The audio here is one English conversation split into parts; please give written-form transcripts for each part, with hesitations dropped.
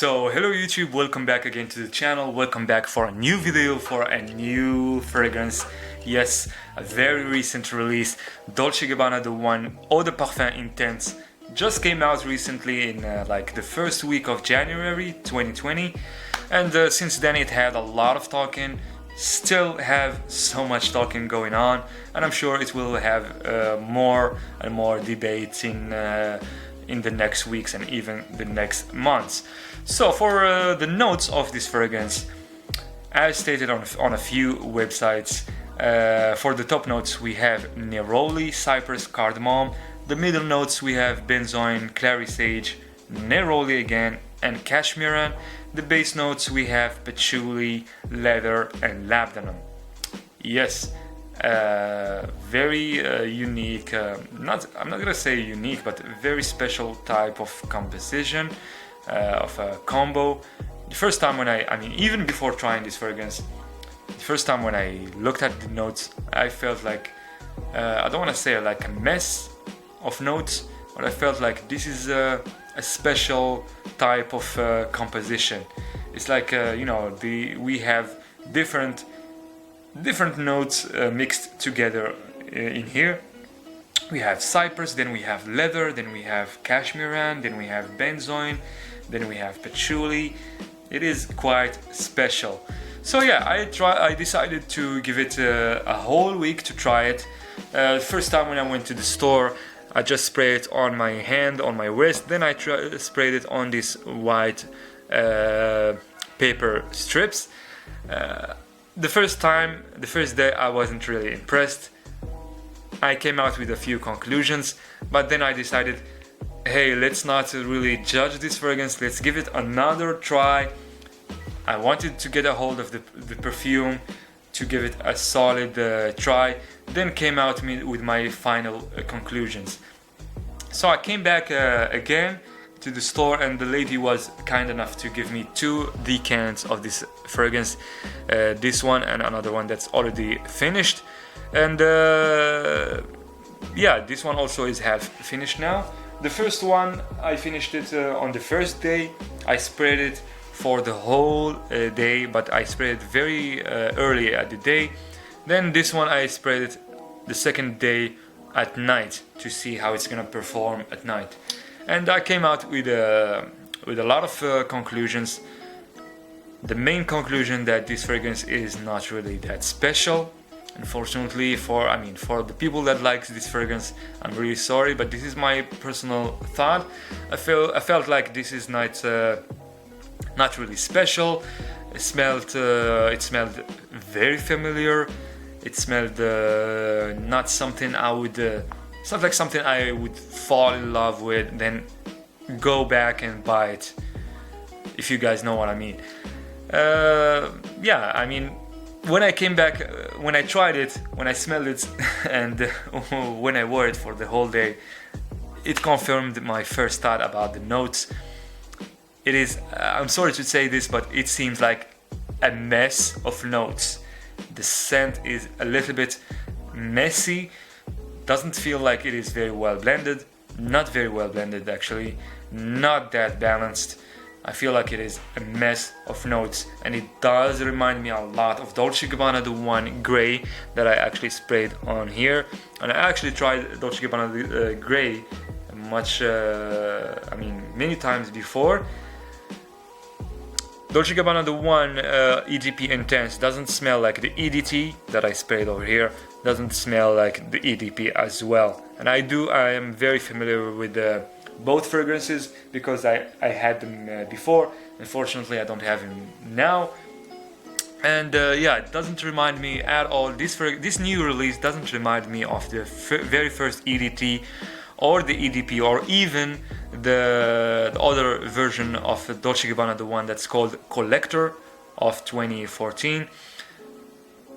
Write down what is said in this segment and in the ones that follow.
So hello YouTube, welcome back again to the channel, welcome back for a new video, for a new fragrance. Yes, a very recent release, Dolce Gabbana, the One Eau de Parfum Intense, just came out recently in like the first week of January 2020, and since then it had a lot of talking, still have so much talking going on, and I'm sure it will have more and more debates in the next weeks and even the next months. So for the notes of this fragrance, as stated on a few websites, for the top notes we have neroli, cypress, cardamom. The middle notes we have benzoin, clary sage, neroli again, and cashmeran. The base notes we have patchouli, leather, and labdanum. Yes, very unique, I'm not gonna say unique, but very special type of composition, of a combo. The first time when I mean, even before trying this fragrance, the first time when I looked at the notes, I felt like, I don't want to say like a mess of notes, but I felt like this is a special type of composition. It's like, you know, we have different notes mixed together in here. We have cypress, then we have leather, then we have cashmeran, then we have benzoin, then we have patchouli. It is quite special. So yeah, I decided to give it a whole week to try it. First time when I went to the store, I just sprayed it on my hand, on my wrist, then I sprayed it on these white paper strips. The first day, I wasn't really impressed. I came out with a few conclusions, but then I decided, hey, let's not really judge this fragrance, let's give it another try. I wanted to get a hold of the perfume, to give it a solid try, then came out with my final conclusions. So I came back again to the store, and the lady was kind enough to give me 2 decants of this fragrance, this one and another one that's already finished. And yeah, this one also is half finished now. The first one, I finished it on the first day. I sprayed it for the whole day, but I sprayed it very early at the day. Then this one I sprayed it the second day at night to see how it's gonna perform at night. And I came out with a lot of conclusions. The main conclusion that this fragrance is not really that special. Unfortunately, for the people that likes this fragrance, I'm really sorry, but this is my personal thought. I felt like this is not really special. It smelled very familiar. It smelled not something I would. It's not like something I would fall in love with, then go back and buy it, if you guys know what I mean. Yeah, I mean, when I came back, when I tried it, when I smelled it, and when I wore it for the whole day, it confirmed my first thought about the notes. It is, I'm sorry to say this, but it seems like a mess of notes. The scent is a little bit messy. Doesn't feel like it is very well blended, not very well blended actually, not that balanced. I feel like it is a mess of notes, and it does remind me a lot of Dolce Gabbana, the One Greay that I actually sprayed on here. And I actually tried Dolce Gabbana Greay much, many times before. Dolce Gabbana, the One EDP Intense doesn't smell like the EDT that I sprayed over here, doesn't smell like the EDP as well. And I am very familiar with both fragrances because I had them before. Unfortunately, I don't have them now. And yeah, it doesn't remind me at all. This new release doesn't remind me of the very first EDT or the EDP, or even the other version of Dolce Gabbana, the one that's called Collector of 2014.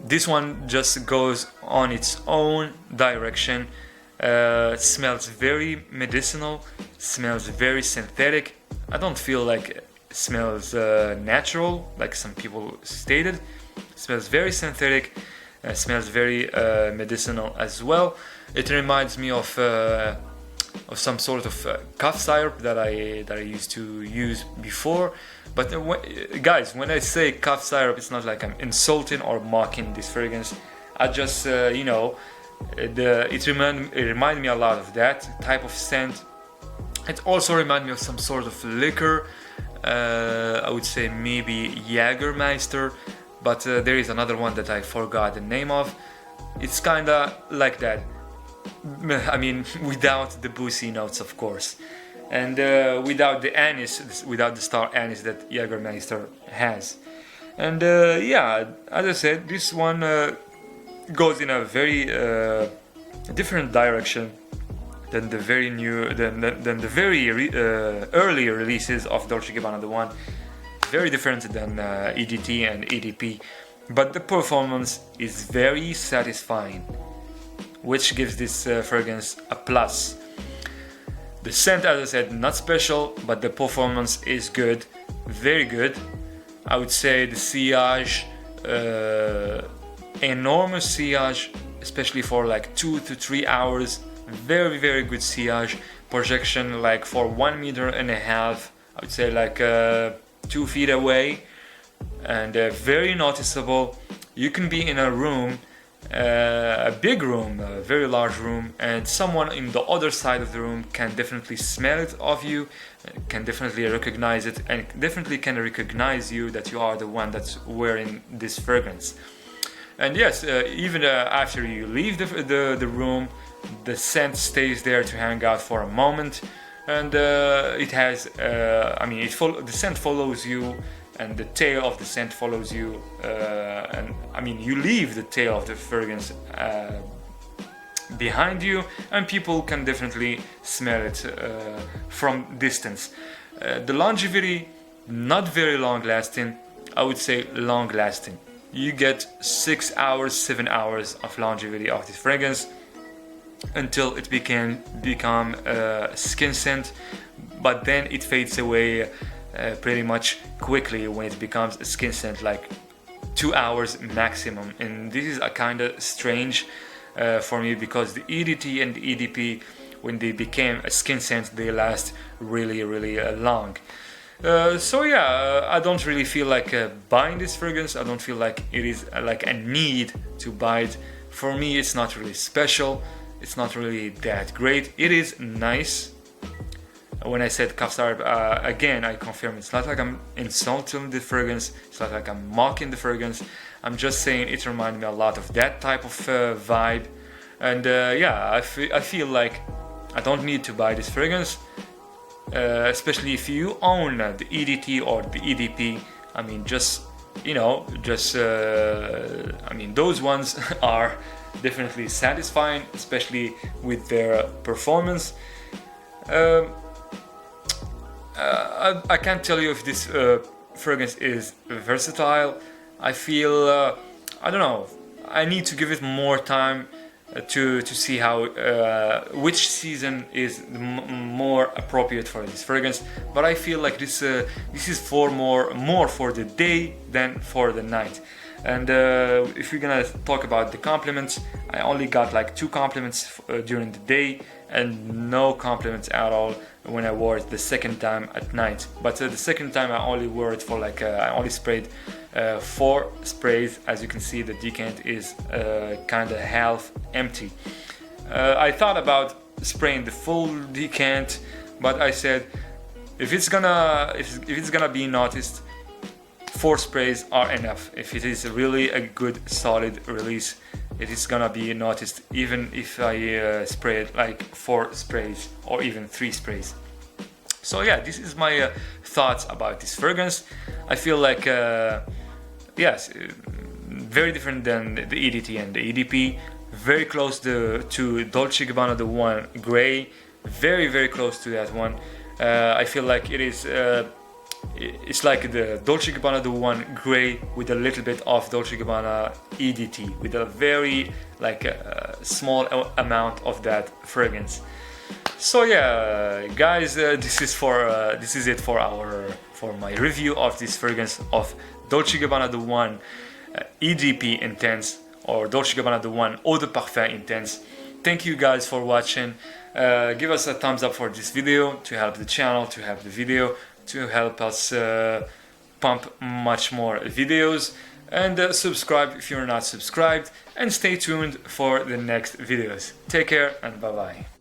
This one just goes on its own direction. It smells very medicinal, smells very synthetic. I don't feel like it smells natural, like some people stated. It smells very synthetic, smells very medicinal as well. It reminds me of of some sort of cough syrup that I used to use before. But guys, when I say cough syrup, it's not like I'm insulting or mocking this fragrance. I just you know, it remind me a lot of that type of scent. It also reminds me of some sort of liquor. I would say maybe Jägermeister, but there is another one that I forgot the name of. It's kinda like that. I mean, without the boozy notes, of course, and without the anise, without the star anise that Jägermeister has. And yeah, as I said, this one goes in a very different direction than the very new, than the very early releases of Dolce Gabbana The One. Very different than EDT and EDP, but the performance is very satisfying, which gives this fragrance a plus. The scent, as I said, not special, but the performance is good, very good. I would say the sillage, enormous sillage, especially for like 2 to 3 hours. Very, very good sillage. Projection like for 1.5 meters, I would say like 2 feet away, and very noticeable. You can be in a room, a big room, a very large room, and someone in the other side of the room can definitely smell it of you, can definitely recognize it, and definitely can recognize you that you are the one that's wearing this fragrance. And yes, even after you leave the room, the scent stays there to hang out for a moment, and it has, I mean, the scent follows you, and the tail of the scent follows you, and I mean, you leave the tail of the fragrance behind you, and people can definitely smell it from distance. The longevity, not very long lasting. I would say long lasting. You get 6 hours, 7 hours of longevity of this fragrance until it become skin scent, but then it fades away pretty much quickly when it becomes a skin scent, like 2 hours maximum. And this is a kind of strange for me, because the EDT and the EDP, when they became a skin scent, they last really, really long. So yeah, I don't really feel like buying this fragrance. I don't feel like it is like a need to buy it. For me, it's not really special. It's not really that great. It is nice. When I said cough syrup, again, I confirm it's not like I'm insulting the fragrance. It's not like I'm mocking the fragrance. I'm just saying it reminds me a lot of that type of vibe. And yeah, I feel like I don't need to buy this fragrance. Especially if you own the EDT or the EDP. I mean, just, you know, I mean, those ones are definitely satisfying, especially with their performance. I can't tell you if this fragrance is versatile. I feel, I don't know, I need to give it more time to see how which season is more appropriate for this fragrance. But I feel like this is for more for the day than for the night. And if we're gonna talk about the compliments, I only got like 2 compliments during the day, and no compliments at all when I wore it the second time at night. But the second time I only wore it for like I only sprayed 4 sprays. As you can see, the decant is kind of half empty. I thought about spraying the full decant, but I said if it's gonna be noticed, 4 sprays are enough. If it is really a good solid release, it is gonna be noticed, even if I spray it like 4 sprays or even 3 sprays. So yeah, this is my thoughts about this fragrance. I feel like yes, very different than the EDT and the EDP. Very close to Dolce Gabbana The One Greay. Very, very close to that one. I feel like it is. It's like the Dolce Gabbana The One Greay with a little bit of Dolce Gabbana EDT, with a very like small amount of that fragrance. So yeah, guys, this is it for my review of this fragrance of Dolce Gabbana The One EDP Intense, or Dolce Gabbana The One Eau de Parfum Intense. Thank you guys for watching. Give us a thumbs up for this video to help the channel, to help the video, to help us pump much more videos, and subscribe if you're not subscribed, and stay tuned for the next videos. Take care and bye bye.